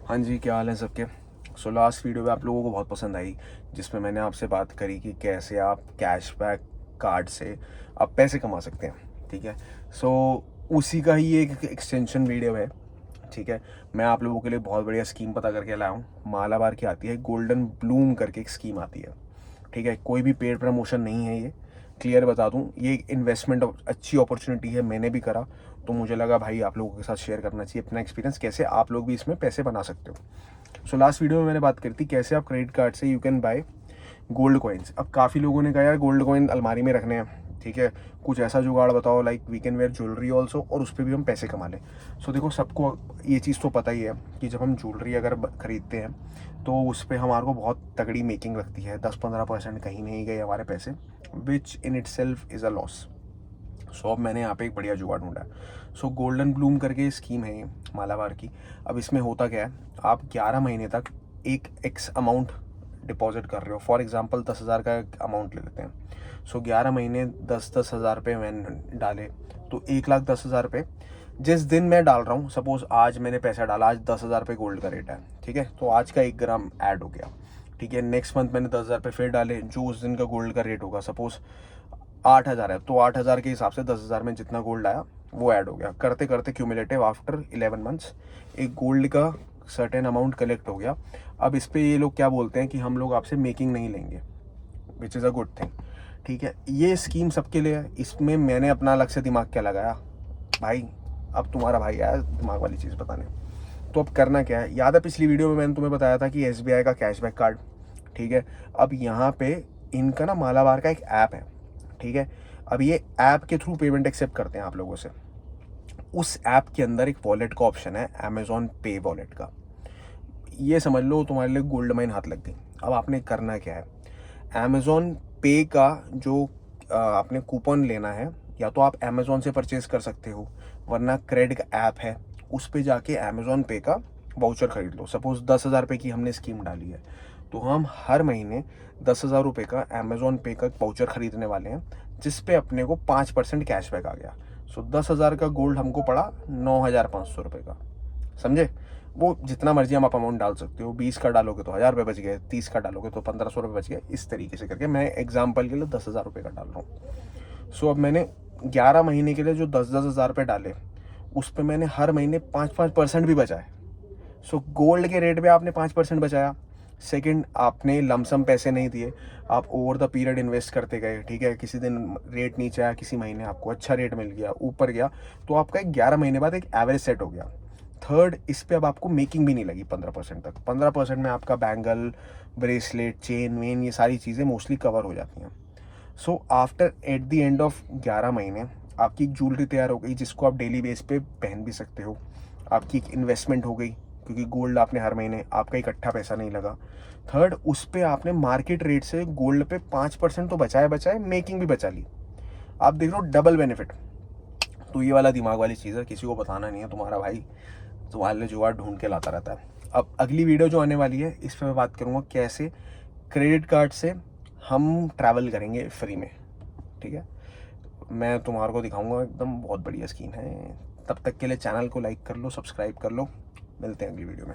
हाँ जी, क्या हाल है सबके। लास्ट वीडियो में आप लोगों को बहुत पसंद आई, जिसमें मैंने आपसे बात करी कि कैसे आप कैशबैक कार्ड से आप पैसे कमा सकते हैं। ठीक है, उसी का ही एक एक्सटेंशन वीडियो है। ठीक है, मैं आप लोगों के लिए बहुत बढ़िया स्कीम पता करके लाया हूँ। मालाबार की आती है, गोल्डन ब्लूम करके एक स्कीम आती है। ठीक है, कोई भी पेड प्रमोशन नहीं है, ये क्लियर बता दूं, ये एक इन्वेस्टमेंट अच्छी अपॉर्चुनिटी है। मैंने भी करा तो मुझे लगा भाई आप लोगों के साथ शेयर करना चाहिए अपना एक्सपीरियंस, कैसे आप लोग भी इसमें पैसे बना सकते हो। लास्ट वीडियो में मैंने बात करी थी कैसे आप क्रेडिट कार्ड से you can by gold coins. अब काफ़ी लोगों ने कहा यार गोल्ड कॉइन अलमारी में रखने हैं। ठीक है, कुछ ऐसा जुगाड़ बताओ like we can wear jewellery also और उस पर भी हम पैसे कमा लें। देखो, सबको ये चीज़ तो पता ही है कि जब हम ज्वेलरी अगर खरीदते हैं तो उस पर हमारे को बहुत तगड़ी मेकिंग लगती है। 10-15% कहीं नहीं गए हमारे पैसे, which in itself is a loss. अब मैंने यहाँ पे एक बढ़िया जुगाड़ ढूंढा है। गोल्डन ब्लूम करके स्कीम है ये मालाबार की। अब इसमें होता क्या है, आप 11 महीने तक एक एक्स अमाउंट डिपॉजिट कर रहे हो। फॉर एग्जांपल 10,000 का अमाउंट ले लेते हैं। 11 महीने 10,000 रुपये मैंने डाले तो 1,10,000 रुपये जिस दिन मैं डाल रहा हूँ। सपोज आज मैंने पैसा डाला, आज 10,000 रुपये गोल्ड का रेट है। ठीक है, तो आज का 1 ग्राम ऐड हो गया। ठीक है, नेक्स्ट मंथ मैंने 10,000 रुपये फिर डाले, जो उस दिन का गोल्ड का रेट होगा। सपोज 8,000 है तो 8,000 के हिसाब से 10,000 में जितना गोल्ड आया वो ऐड हो गया। करते करते क्यूमुलेटिव आफ्टर 11 मंथ्स एक गोल्ड का सर्टेन अमाउंट कलेक्ट हो गया। अब इस पे ये लोग क्या बोलते हैं कि हम लोग आपसे मेकिंग नहीं लेंगे, which is a good thing. ठीक है, ये स्कीम सबके लिए है। इसमें मैंने अपना अलग से दिमाग क्या लगाया भाई, अब तुम्हारा भाई आया दिमाग वाली चीज़ बताने। तो अब करना क्या है, याद है पिछली वीडियो में मैंने तुम्हें बताया था कि SBI का कैशबैक कार्ड। ठीक है, अब यहाँ पे इनका ना मालाबार का एक ऐप है। ठीक है, अब ये ऐप के थ्रू पेमेंट एक्सेप्ट करते हैं आप लोगों से। उस ऐप के अंदर एक वॉलेट का ऑप्शन है, अमेजॉन पे वॉलेट का। ये समझ लो तुम्हारे लिए गोल्ड माइन हाथ लग गई। अब आपने करना क्या है, अमेजॉन पे का जो आपने कूपन लेना है, या तो आप अमेजॉन से परचेज कर सकते हो, वरना क्रेडिट ऐप है उस पे जाके अमेजॉन पे का वाउचर खरीद लो। सपोज 10,000 रुपये की हमने स्कीम डाली है तो हम हर महीने 10,000 रुपये का अमेजॉन पे का वाउचर खरीदने वाले हैं, जिस पे अपने को 5% कैशबैक आ गया। 10,000 का गोल्ड हमको पड़ा 9,500 रुपये का। समझे, वो जितना मर्जी हम आप अमाउंट डाल सकते हो। 20 का डालोगे तो 1,000 रुपये बच गए, 30 का डालोगे तो 1,500 रुपये बच गए। इस तरीके से करके मैं एग्जाम्पल के लिए 10,000 रुपये का डाल रहा हूँ। अब मैंने 11 महीने के लिए जो 10,000 रुपये डाले, उस पर मैंने हर महीने 5% भी बचाए। गोल्ड के रेट पे आपने 5% बचाया। सेकंड, आपने लमसम पैसे नहीं दिए, आप ओवर द पीरियड इन्वेस्ट करते गए। ठीक है, किसी दिन रेट नीचे आया, किसी महीने आपको अच्छा रेट मिल गया, ऊपर गया, तो आपका एक 11 महीने बाद एक एवरेज सेट हो गया। थर्ड, इस पे अब आपको मेकिंग भी नहीं लगी 15% तक। 15% में आपका बैंगल, ब्रेसलेट, चेन वेन, ये सारी चीज़ें मोस्टली कवर हो जाती हैं। After at the end of 11 महीने आपकी एक ज्वेलरी तैयार हो गई, जिसको आप डेली बेस पे पहन भी सकते हो। आपकी एक इन्वेस्टमेंट हो गई, क्योंकि गोल्ड आपने हर महीने, आपका इकट्ठा पैसा नहीं लगा। थर्ड, उस पर आपने मार्केट रेट से गोल्ड पे 5% तो बचाए बचाए, मेकिंग भी बचा ली। आप देख लो डबल बेनिफिट। तो ये वाला दिमाग वाली चीज़ है, किसी को बताना नहीं है। तुम्हारा भाई तुम्हारे लिए जुगाड़ ढूंढ के लाता रहता है। अब अगली वीडियो जो आने वाली है, इस पर मैं बात करूँगा कैसे क्रेडिट कार्ड से हम ट्रैवल करेंगे फ्री में। ठीक है, मैं तुम्हारे को दिखाऊंगा, एकदम बहुत बढ़िया स्कीम है। तब तक के लिए चैनल को लाइक कर लो, सब्सक्राइब कर लो। मिलते हैं अगली वीडियो में।